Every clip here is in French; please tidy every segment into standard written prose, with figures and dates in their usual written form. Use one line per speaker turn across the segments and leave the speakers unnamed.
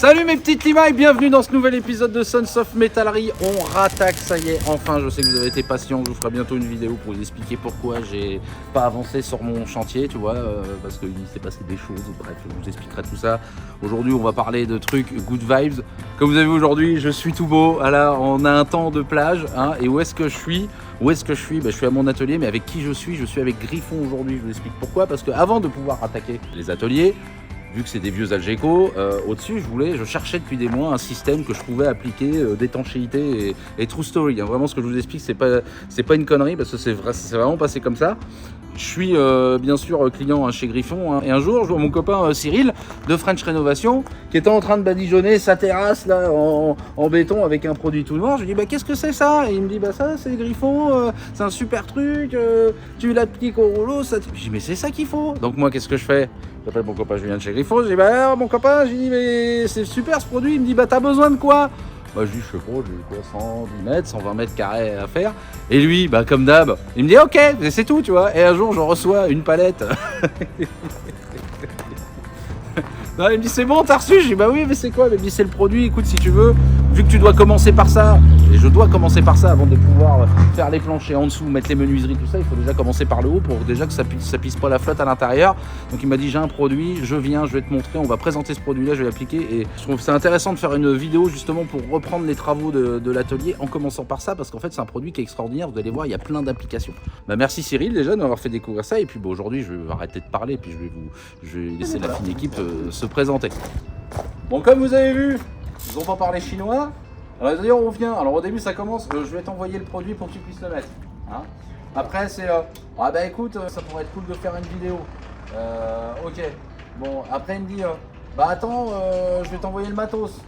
Salut mes petites limailles, bienvenue dans ce nouvel épisode de Sons of Metallery. On rattaque, ça y est, enfin je sais que vous avez été patients, je vous ferai bientôt une vidéo pour vous expliquer pourquoi j'ai pas avancé sur mon chantier, tu vois, parce qu'il s'est passé des choses, bref, je vous expliquerai tout ça. Aujourd'hui on va parler de trucs good vibes. Comme vous avez vu aujourd'hui, je suis tout beau, alors on a un temps de plage, hein, et où est-ce que je suis? Je suis à mon atelier, mais avec qui je suis avec Griffon aujourd'hui, je vous explique pourquoi, parce qu'avant de pouvoir attaquer les ateliers, vu que c'est des vieux Algeco, au-dessus, je cherchais depuis des mois un système que je pouvais appliquer d'étanchéité et true story. Hein. Vraiment, ce que je vous explique, c'est pas une connerie parce que c'est vraiment passé comme ça. Je suis bien sûr client chez Griffon, hein, et un jour, je vois mon copain Cyril de French Rénovation qui était en train de badigeonner sa terrasse là en béton avec un produit tout noir. Je lui dis bah qu'est-ce que c'est ça? Et il me dit bah ça c'est Griffon, c'est un super truc, tu l'appliques au rouleau. Ça... Je dis mais c'est ça qu'il faut. Donc moi qu'est-ce que je fais? J'appelle mon copain Julien de chez Griffon, je dis bah mon copain, je dis mais c'est super ce produit. Il me dit bah t'as besoin de quoi? Bah je dis je sais pas, j'ai quoi, 110 mètres, 120 mètres carrés à faire. Et lui, bah comme d'hab, il me dit ok, c'est tout, tu vois. Et un jour je reçois une palette. Non, il me dit c'est bon, t'as reçu? Je dis bah oui, mais c'est quoi? Il me dit c'est le produit, écoute si tu veux, vu que tu dois commencer par ça, et je dois commencer par ça avant de pouvoir faire les planchers en dessous, mettre les menuiseries, tout ça, il faut déjà commencer par le haut pour déjà que ça pisse pas la flotte à l'intérieur. Donc il m'a dit j'ai un produit, je viens, je vais te montrer, on va présenter ce produit là, je vais l'appliquer, et je trouve que c'est intéressant de faire une vidéo justement pour reprendre les travaux de l'atelier en commençant par ça, parce qu'en fait c'est un produit qui est extraordinaire, vous allez voir, il y a plein d'applications. Bah merci Cyril déjà de m'avoir fait découvrir ça, et puis bah, aujourd'hui je vais arrêter de parler, et puis je vais laisser la fine équipe se présenter. Bon, comme vous avez vu, ils n'ont pas parlé chinois. Alors d'ailleurs on vient, alors au début ça commence, je vais t'envoyer le produit pour que tu puisses le mettre, hein. Après c'est ah bah écoute, ça pourrait être cool de faire une vidéo, ok. Bon après il me dit bah attends, je vais t'envoyer le matos.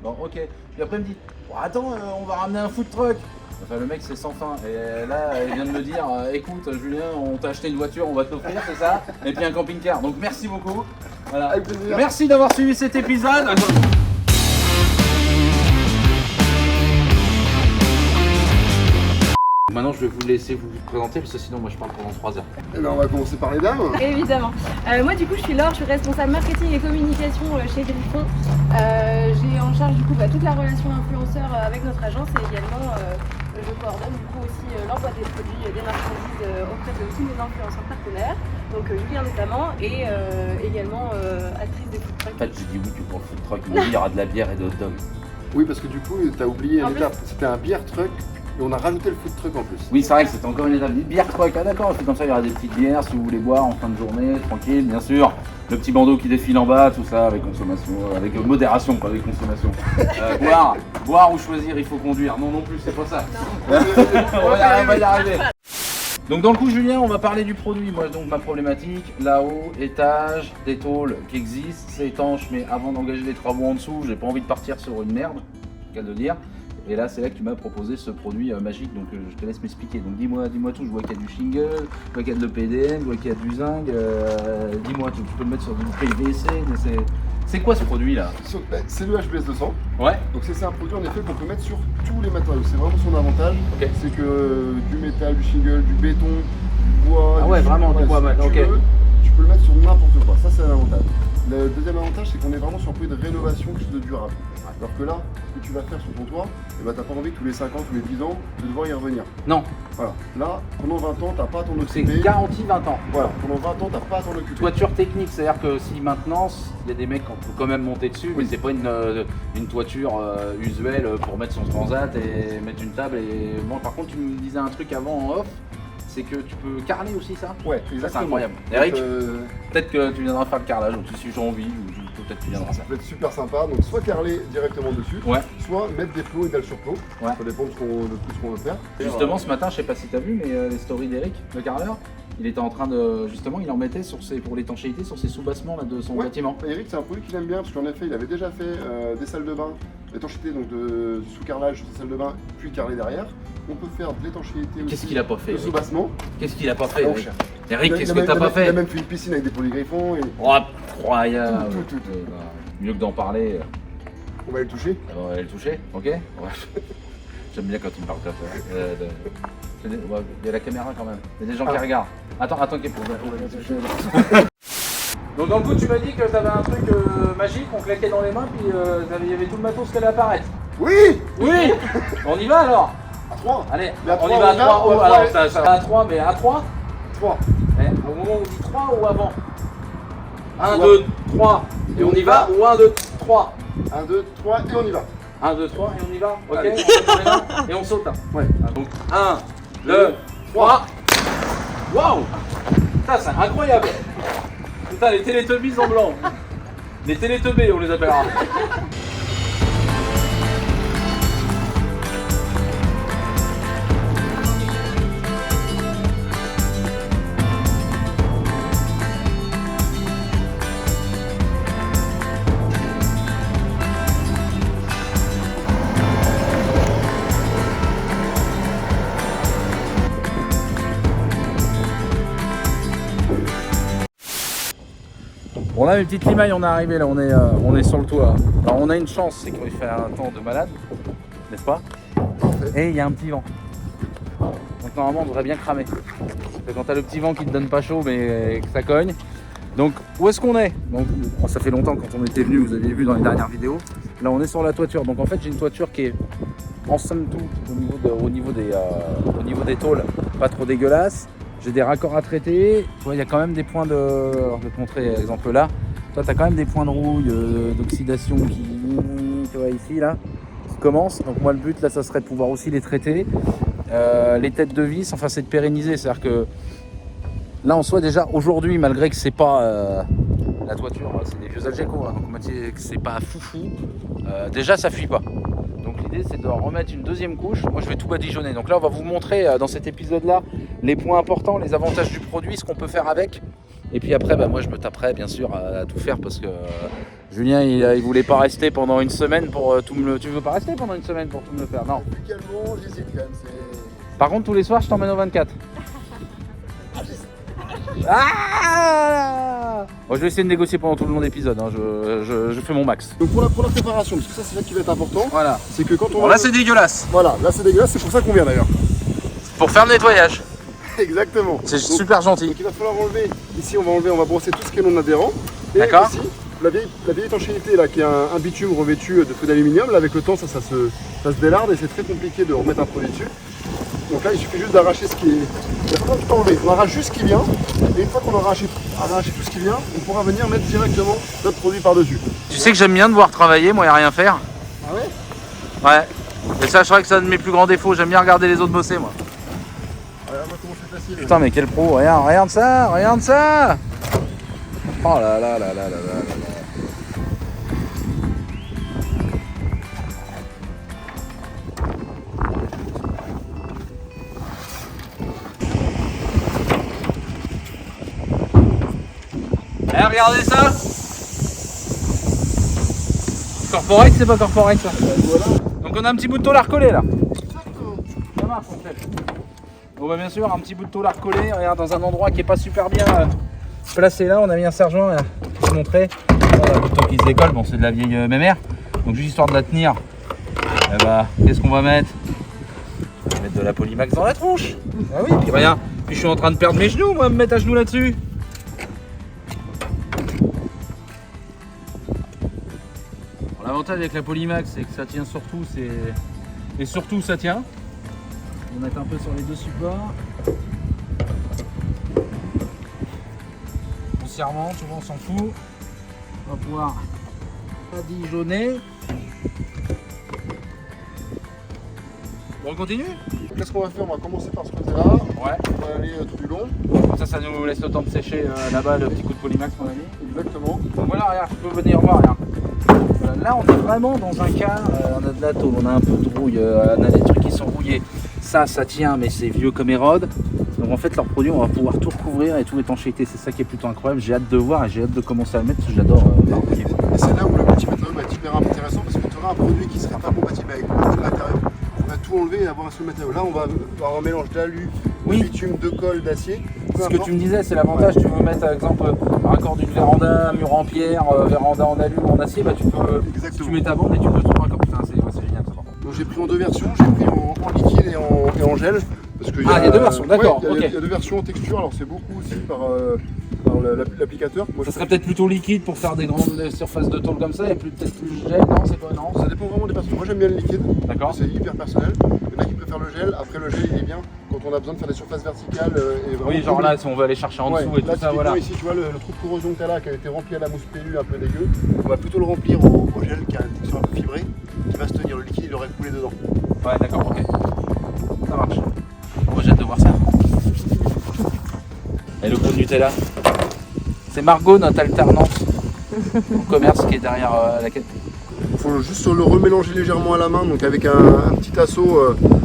Bon ok, puis après il me dit bon, attends, on va ramener un food truck. Enfin le mec c'est sans fin, et là il vient de me dire écoute Julien, on t'a acheté une voiture, on va te l'offrir, c'est ça, et puis un camping-car, donc merci beaucoup. Voilà. Merci d'avoir suivi cet épisode. Maintenant je vais vous laisser vous présenter parce que sinon moi je parle pendant 3 heures.
Et ben on va commencer par les dames.
Évidemment. Moi du coup je suis Laure, je suis responsable marketing et communication chez Griffon. J'ai en charge du coup toute la relation influenceur avec notre agence, et également je coordonne du coup aussi l'envoi des produits, des marchandises auprès de tous mes influenceurs partenaires. Donc Julien notamment, et également actrice des food trucks.
En fait j'ai dit oui tu prends le food truck, il y aura de la bière et de hot dog.
Oui parce que du coup t'as oublié
En
une étape, c'était un beer truck et on a rajouté le food truck en plus.
Oui c'est vrai que c'était encore une étape, bière truck, ah d'accord, c'est comme ça il y aura des petites bières si vous voulez boire en fin de journée, tranquille, bien sûr. Le petit bandeau qui défile en bas, tout ça avec consommation, avec modération, pas avec consommation. Boire ou choisir, il faut conduire. Non plus, c'est pas ça. On va y arriver. Donc dans le coup Julien, on va parler du produit. Moi donc ma problématique, là-haut, étage, des tôles qui existent, c'est étanche, mais avant d'engager les travaux en dessous, j'ai pas envie de partir sur une merde, qu'à le dire. Et là c'est là que tu m'as proposé ce produit magique, donc je te laisse m'expliquer. Donc dis-moi tout, je vois qu'il y a du shingle, je vois qu'il y a de l'EPDM, je vois qu'il y a du zinc, dis-moi tout, tu peux le mettre sur du PVC, mais c'est quoi ce produit là?
C'est le HBS 200.
Ouais.
Donc c'est un produit en effet qu'on peut mettre sur tous les matériaux. C'est vraiment son avantage.
Okay.
C'est que du métal, du shingle, du béton, du bois.
Ah ouais, vraiment du bois.
Si tu peux le mettre sur n'importe quoi. Ça c'est un avantage. Le deuxième avantage c'est qu'on est vraiment sur un produit de rénovation, quelque chose de durable. Alors que là, ce que tu vas faire sur ton toit, eh ben, t'as pas envie que tous les 5 ans, tous les 10 ans, de devoir y revenir.
Non.
Voilà. Là, pendant 20 ans, t'as pas à t'en
C'est
occuper.
garanti 20 ans.
Voilà, pendant 20 ans, t'as pas à t'en occuper.
Toiture technique, c'est-à-dire que si maintenance, il y a des mecs qu'on peut quand même monter dessus, mais c'est pas une toiture usuelle pour mettre son transat et mettre une table. Et moi, par contre, tu me disais un truc avant en off, c'est que tu peux carreler aussi ça.
Ouais, exactement.
C'est incroyable. Eric, peut-être que tu viendras faire le carrelage, donc si j'ai envie, ou peut-être que tu viendras
ça peut être super sympa, donc soit carreler directement dessus,
ouais,
soit mettre des plots et dalles sur plots,
ouais.
Ça dépend de tout ce qu'on veut faire.
Justement ce matin, je sais pas si tu as vu, mais les stories d'Eric, le carreleur, il était en train de, justement, il en mettait pour l'étanchéité sur ses sous-bassements de son bâtiment.
Eric, c'est un produit qu'il aime bien, parce qu'en effet, il avait déjà fait des salles de bain, l'étanchéité, donc du sous-carrelage sur ses salles de bain, puis carreler derrière. On peut faire de l'étanchéité aussi.
Qu'est-ce qu'il a pas fait,
le sous-bassement.
Qu'est-ce qu'il a pas fait, Eric? Qu'est-ce que t'as pas fait?
Il a même fait une piscine avec des polygriffons. Et...
Oh, incroyable.
Tout.
Mieux que d'en parler.
On va aller le toucher.
On va aller le toucher, ok? Ouais. J'aime bien quand tu me parles comme ça. Il y a la caméra quand même. Il y a des gens qui regardent. Attends qu'il Donc dans le coup, tu m'as dit que t'avais un truc magique, on claquait dans les mains, puis il y avait tout le matos qui allait apparaître.
Oui.
Oui. On y va alors.
À 3.
Allez,
Mais à
on y
trois,
va à
on
3.
va,
Alors
ouais.
ça va à 3, mais à 3
3.
au moment où on dit 3 ou avant 1,
Ouais.
2, 3. Et on y va ou 1, 2, 3.
1, 2, 3 et on y va.
1, 2, 3 et on y va. Ok,
Allez.
on tape dans les mains et on saute. Hein.
Ouais.
Donc 1, 2, 3. Waouh. Ça c'est incroyable. Putain, les Teletubbies en blanc. Les Téléteubés on les appellera. Bon là mes petites limailles on est arrivé là, on est sur le toit. Alors on a une chance, c'est qu'il va faire un temps de malade, n'est-ce pas? Et il y a un petit vent. Donc normalement on devrait bien cramer. C'est quand t'as le petit vent qui te donne pas chaud mais que ça cogne. Donc où est-ce qu'on est? Donc bon, ça fait longtemps quand on était venu, vous aviez vu dans les dernières vidéos. Là on est sur la toiture. Donc en fait j'ai une toiture qui est en somme toute au niveau des tôles pas trop dégueulasse. J'ai des raccords à traiter, tu vois, il y a quand même des points de... Alors, je vais te montrer l'exemple là. Toi, tu as quand même des points de rouille, d'oxydation qui... Tu vois, ici, là, qui commencent. Donc moi, le but, là, ça serait de pouvoir aussi les traiter. Les têtes de vis, enfin, c'est de pérenniser. C'est-à-dire que là, en soi, déjà, aujourd'hui, malgré que c'est pas... la toiture, c'est des vieux Algeco, hein, donc on m'a dit que c'est pas foufou. Déjà, ça fuit pas. Donc l'idée c'est de remettre une deuxième couche. Moi je vais tout badigeonner. Donc là on va vous montrer dans cet épisode là les points importants, les avantages du produit, ce qu'on peut faire avec. Et puis après moi je me taperai bien sûr à tout faire parce que Julien il voulait pas rester pendant une semaine pour tout me le... Tu veux pas rester pendant une semaine pour tout me le faire? Non.
Également, j'hésite quand même.
Par contre tous les soirs je t'emmène au 24. Ah bon, je vais essayer de négocier pendant tout le long de l'épisode, hein. je fais mon max.
Donc pour la préparation, parce que ça c'est là qui va être important,
Voilà.
c'est que quand on
Bon, là c'est dégueulasse.
Voilà, là c'est dégueulasse, c'est pour ça qu'on vient d'ailleurs.
Pour faire le nettoyage.
Exactement.
C'est
Donc,
super gentil.
donc il va falloir enlever, ici on va brosser tout ce qui est non adhérent. Et
D'accord.
ici, la vieille étanchéité là, qui est un bitume revêtu de feu d'aluminium, là avec le temps ça se délarde et c'est très compliqué de remettre un produit dessus. Donc là il suffit juste d'arracher ce qui est... Il va falloir tout enlever, on arrache juste ce qui vient, et une fois qu'on aura arraché tout ce qui vient, on pourra venir mettre directement notre produit par-dessus.
Tu sais que j'aime bien devoir travailler, moi, et rien faire.
Ah ouais?
Ouais. Et ça, je crois que c'est un de mes plus grands défauts. J'aime bien regarder les autres bosser, moi.
Regarde moi comment c'est facile.
Putain, mais quel pro. Regarde ça, regarde ça. Oh là là là là là là là. Eh, regardez ça. Corporate, c'est pas corporate ça.
Voilà.
Donc on a un petit bout de tôle à recoller là. Ça marche en fait. Bon bah bien sûr un petit bout de tôle à recoller, regarde dans un endroit qui est pas super bien placé là, on a mis un sergent, je vais te montrer. Voilà, un bout de tôle qui se décolle, bon c'est de la vieille mémère. Donc juste histoire de la tenir, eh bah, qu'est-ce qu'on va mettre? On va mettre de la Polymax dans la tronche. Ah oui, puis rien. Puis je suis en train de perdre mes genoux, moi, me mettre à genoux là-dessus. L'avantage avec la Polymax, c'est que ça tient surtout, et surtout ça tient. On va mettre un peu sur les deux supports. Grossièrement, tu vois, on s'en fout. On va pouvoir badigeonner. Bon, on continue?
Qu'est-ce qu'on va faire? On va commencer par ce côté-là.
Ouais.
On va aller tout du long.
Comme ça nous laisse le temps de sécher là-bas le petit coup de Polymax qu'on a mis.
Exactement.
Donc voilà, regarde, tu peux venir voir, regarde. Voilà, là, on est vraiment dans un cas, on a de la tôle, on a un peu de rouille, on a des trucs qui sont rouillés. Ça tient, mais c'est vieux comme érode. Donc en fait, leur produit, on va pouvoir tout recouvrir et tout étanchéité. C'est ça qui est plutôt incroyable. J'ai hâte de voir et j'ai hâte de commencer à le mettre parce que j'adore barbouiller.
Et c'est là où le multimatériau va être hyper intéressant parce que tu auras un produit qui ne sera pas compatible avec le matériau. On va tout enlever et avoir un seul matériau. Là, on va avoir un mélange d'alu,
Oui.
de bitume, de colle, d'acier.
Ce que tu me disais, c'est l'avantage. Tu veux mettre, par exemple, un raccord d'une véranda, mur en pierre, véranda en alu ou en acier, bah, tu peux.
Exactement.
Tu mets ta bande et tu peux tout raccord. Putain, c'est génial ça.
Donc j'ai pris en deux versions, j'ai pris en liquide et en gel. Parce que
il y a deux versions, d'accord.
Il y a
ok.
deux versions en texture, alors c'est beaucoup aussi par Alors l'applicateur, moi
Ça serait peut-être plutôt liquide pour faire des grandes surfaces de tôle comme ça et peut-être plus gel, non? C'est quoi? Non?
ça dépend vraiment des personnes. Moi j'aime bien le liquide,
D'accord.
c'est hyper personnel. Il y en a qui préfèrent le gel. Après le gel il est bien quand on a besoin de faire des surfaces verticales et vraiment.
Oui, genre là, si on veut aller chercher en dessous et
là,
tout ça, voilà.
Ici tu vois le trou de corrosion que tu as là qui a été rempli à la mousse PU un peu dégueu, on va plutôt le remplir au gel qui a une texture un peu fibrée, qui va se tenir. Le liquide il aurait coulé dedans.
Ouais, d'accord, ok. Ça marche. Moi, j'ai hâte de voir ça. Et le pot de Nutella. C'est Margot, notre alternante au commerce qui est derrière la quête.
Il faut juste le remélanger légèrement à la main, donc avec un petit assaut,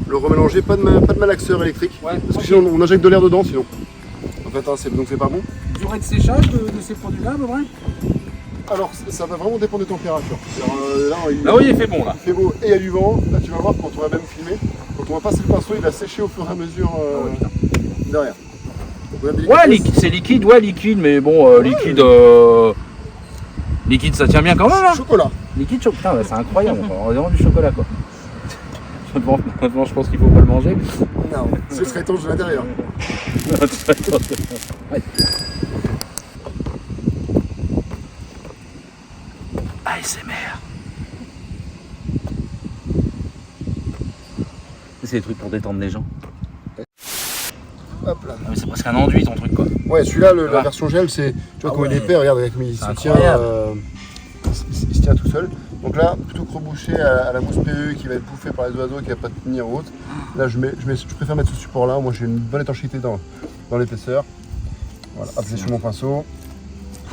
le remélanger, pas de malaxeur électrique,
Ouais,
parce que sinon on injecte de l'air dedans sinon. En fait, hein, donc c'est pas bon.
Durée de séchage de ces produits-là, à peu près?
Alors ça va vraiment dépendre des températures. Là,
Ah oui, il fait bon là.
il fait beau et il y a du vent. Là tu vas voir quand on va même filmer, quand on va passer le pinceau, il va sécher au fur et à mesure derrière. Donc, on a des
Ouais,
liquides.
c'est liquide, ouais, liquide, mais bon, liquide. Liquide, ça tient bien quand même, hein.
Chocolat.
Liquide chocolat, putain, ouais, c'est incroyable, on a vraiment du chocolat quoi. Honnêtement, je pense qu'il faut pas le manger.
Non, ce serait étanche de l'intérieur.
Ouais. ASMR. C'est des trucs pour détendre les gens.
Hop là.
Ah, mais c'est presque un enduit ton truc quoi.
Ouais, celui-là, la
Ah.
version gel, c'est. Tu vois,
Ah
quand il
ouais.
est épais, regarde, avec il se
C'est
tient.
incroyable.
Il se tient tout seul. Donc là, plutôt que reboucher à la mousse PE qui va être bouffée par les oiseaux, qui va pas tenir haute, là je préfère mettre ce support là. Moi j'ai une bonne étanchéité dans l'épaisseur. Voilà, hop, c'est sur mon pinceau.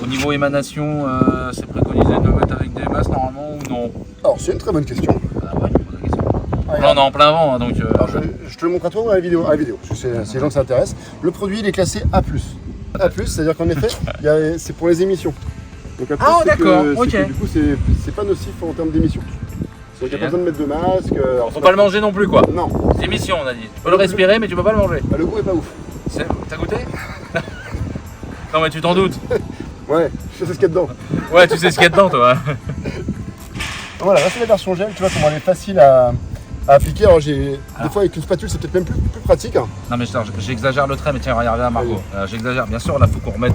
Au niveau émanation, c'est préconisé de le mettre avec des masses normalement ou non?
Alors c'est une très bonne question.
Ah ouais, je pose la question.
Ah,
Là on est en plein vent, hein, donc.
Alors, je te le montre à toi ou à la vidéo? À la vidéo, parce que c'est les gens que ça intéresse. Le produit il est classé A+. A+, c'est-à-dire qu'en effet, c'est pour les émissions. Donc A+,
Ah,
c'est que-
d'accord,
c'est que
ok.
du coup c'est pas nocif en termes d'émissions. C'est-à-dire qu'il n'y a pas besoin de mettre de masque. Alors,
Faut pas le manger non plus quoi.
Non,
C'est émission on a dit. Tu peux le respirer mais tu peux pas le manger.
bah, le goût est pas ouf.
T'as goûté? Non mais tu t'en doutes.
Ouais, je sais ce qu'il y a dedans.
Ouais, tu sais ce qu'il y a dedans toi.
Voilà, là c'est la version gel, tu vois comment elle est facile à appliquer. Alors des fois avec une spatule c'est peut-être même plus pratique. Hein.
Non mais j'exagère le trait, mais tiens regarde là Margot. J'exagère, bien sûr là faut qu'on remette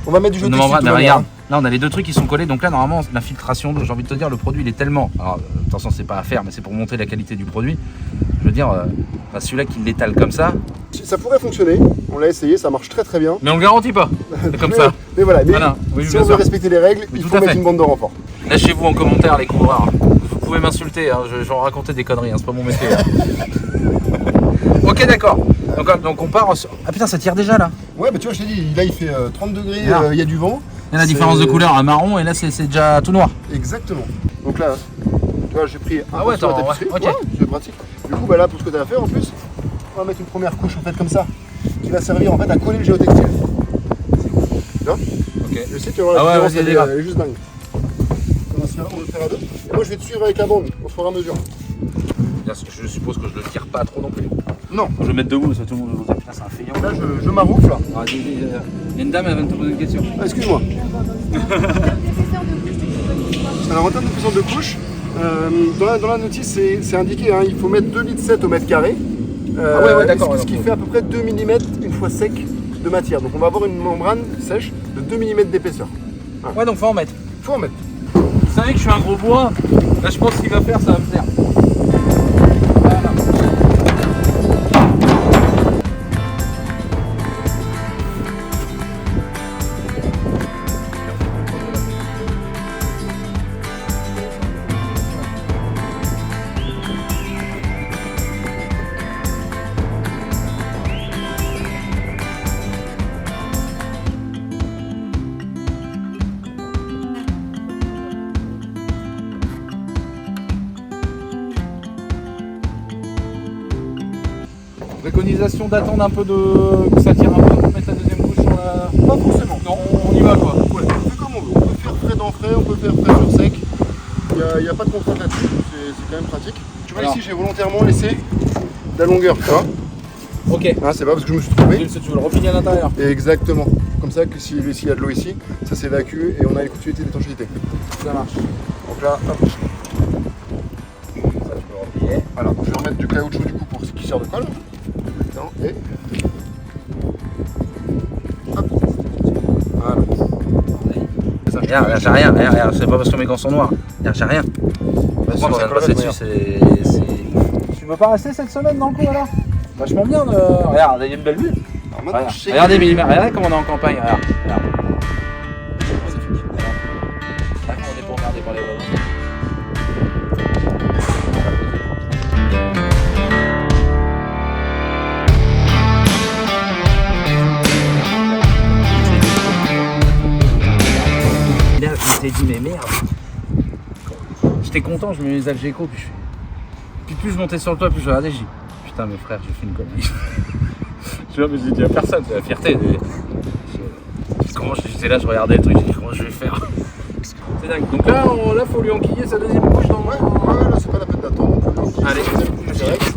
On va mettre du jeu
une
textile.
membrane.
tout va
Mais
bien,
regarde, là on a les deux trucs qui sont collés, donc là normalement l'infiltration, j'ai envie de te dire, le produit il est tellement. Alors attention c'est pas à faire, mais c'est pour montrer la qualité du produit. Je veux dire, celui-là qui l'étale comme ça,
Ça pourrait fonctionner, on l'a essayé, ça marche très très bien.
mais on le garantit pas. C'est comme ça.
Mais voilà, mais
Voilà, oui,
si
bien
on veut
sûr.
respecter les règles,
Oui,
il
tout
faut
à
mettre
fait.
une bande de renfort.
Lâchez-vous en commentaire les coureurs. Vous pouvez m'insulter, hein, je vais en raconter des conneries, hein, c'est pas mon métier. Ok d'accord. Donc on part sur... Ah putain ça tire déjà là.
Ouais, bah tu vois, je t'ai dit, là il fait 30 degrés,
Ah.
il y a du vent.
Il y a la différence de couleur, un marron et là c'est déjà tout noir.
Exactement. Donc là, tu vois, j'ai pris un
Ah ouais,
peu sur la
attends,
tapisserie.
ouais, ok.
C'est pratique. Du coup, bah là, pour ce que tu as à faire en plus, on va mettre une première couche en fait comme ça, qui va servir en fait à coller le géotextile. Tu vois?
Ok.
Je sais, tu vas voir la
Ah ouais,
différence,
vas-y,
elle,
vas-y,
elle est juste dingue. On va le faire à deux. Et moi, je vais te suivre avec la bande au fur et à mesure.
Je suppose que je le tire pas trop non plus.
Non,
Je vais me mettre debout, ça tout le monde va putain c'est un feignant.
là, je m'arroufle.
Ah, il y a une dame, elle vient de te poser une question.
Ah, excuse-moi. Alors, en termes de puissance de couche, dans la notice, c'est indiqué, hein, il faut mettre 2,7 litres au mètre carré.
Ah ouais, d'accord,
Ce qui fait à peu près 2 mm une fois sec de matière. Donc, on va avoir une membrane sèche de 2 mm d'épaisseur.
Ouais, donc faut en mettre.
Faut en mettre.
Vous savez que je suis un gros bois. Là, je pense qu'il va faire, ça va me plaire. Voilà. Préconisation d'attendre un peu que ça tire un peu pour mettre la deuxième couche sur la...
Pas forcément.
Non, on y va quoi.
Ouais, on fait comme on veut. On peut faire frais dans frais, on peut faire frais sur sec. Il n'y a pas de contrainte là-dessus, c'est quand même pratique. Tu vois,
Alors.
ici, j'ai volontairement laissé de la longueur, tu vois.
Ok.
Hein, c'est pas parce que je me suis trompé.
Tu veux le replier à l'intérieur.
Exactement. Comme ça, que s'il y a de l'eau ici, ça s'évacue et on a les continuités d'étanchéité.
Ça marche.
Donc là, hop.
Ça, tu peux le replier.
Voilà, je vais remettre du caoutchouc du coup pour ce qui sert de colle. Attends, et. Hop.
Regarde, j'ai rien, regarde, c'est pas parce que mes gants sont noirs. Regarde, j'ai rien.
Vas-y,
Moi, on
ça
vient de
colle,
passer dessus,
regarde.
c'est. Tu veux pas rester cette semaine dans le coup alors? Vachement bien, regarde, il y a une belle vue.
Alors maintenant,
Regarde.
je sais
Regardez, regardez comment on est en campagne, regarde. Magnifique, regarde. Là, on est pas emmerdé par les voisins. Là, je m'étais dit, mais merde. J'étais content, je mets mes Algeco, puis plus je montais sur le toit, plus je regardais, j'ai dit, putain, mes frères, j'ai fait une connerie. Tu vois, mais j'ai dit à personne, c'est la fierté. J'étais là, je regardais le truc, j'ai dit, comment je vais faire? C'est dingue. Donc là, faut lui enquiller sa deuxième couche dans
Ouais, là, c'est pas la peine d'attendre.
Allez,
direct.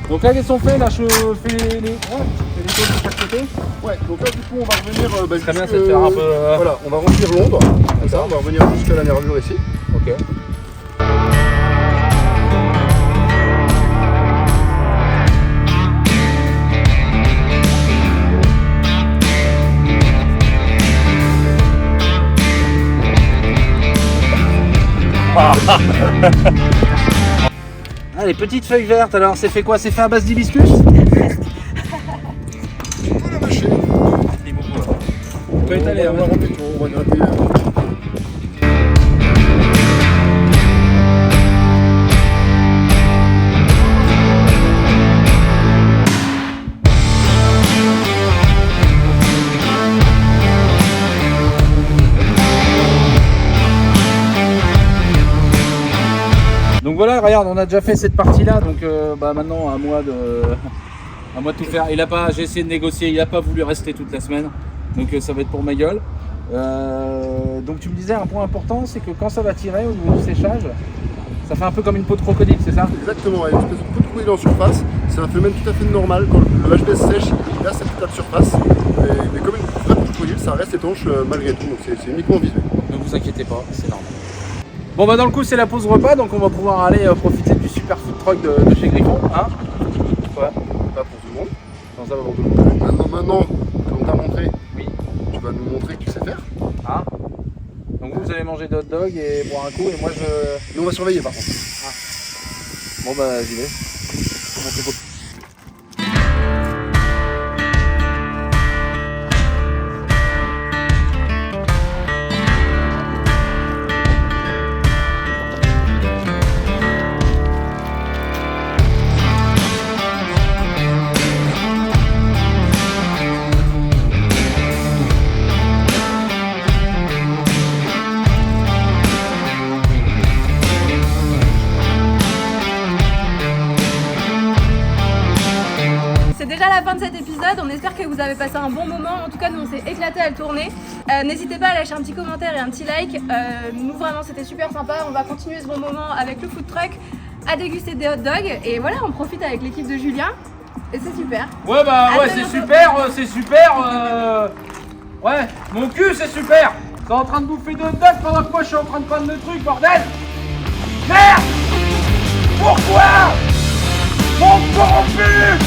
Donc là, qu'est-ce qu'on fait? Là, je fais les tours de chaque côté.
Ouais, donc là, du coup, on va revenir.
Très bien, c'est de faire un peu.
Voilà, on va remplir l'ombre. Comme ça, on va revenir jusqu'à la nervure ici.
Ok. Ah, les petites feuilles vertes, alors c'est fait quoi? C'est fait à base d'hibiscus?
On va la mâcher.
On peut étaler,
On va remettre, on va gratter.
Donc voilà, regarde, on a déjà fait cette partie-là, donc maintenant à moi de tout faire. J'ai essayé de négocier, il n'a pas voulu rester toute la semaine, donc ça va être pour ma gueule. Donc tu me disais un point important, c'est que quand ça va tirer au niveau du séchage, ça fait un peu comme une peau de crocodile, c'est ça?
Exactement, il y a une espèce de peau de crocodile en surface. C'est un phénomène tout à fait normal. Quand le HBS sèche, il a cette état de surface. Mais comme une vraie peau de crocodile, ça reste étanche malgré tout. Donc c'est uniquement visuel.
Ne vous inquiétez pas, c'est normal. Bon bah dans le coup c'est la pause repas, donc on va pouvoir aller profiter du super food truck de chez Griffon, hein?
Pas pour tout le monde.
Non, ça va pour tout le monde.
Maintenant qu'on t'a montré,
Oui.
tu vas nous montrer que tu sais faire.
Hein? Donc vous allez manger des hot dogs et boire un coup, et moi je...
Nous on va surveiller par contre.
Bon bah j'y vais. Comment c'est beau.
C'est déjà la fin de cet épisode, on espère que vous avez passé un bon moment, en tout cas nous on s'est éclaté à le tourner. N'hésitez pas à lâcher un petit commentaire et un petit like, nous vraiment c'était super sympa, on va continuer ce bon moment avec le food truck, à déguster des hot dogs, et voilà on profite avec l'équipe de Julien, et c'est super.
Ouais bah
À
ouais
très
c'est
bientôt.
super. Ouais, mon cul c'est super. T'es en train de bouffer de hot dogs pendant que moi je suis en train de prendre le truc, bordel. Merde. Pourquoi? Mon corrompu.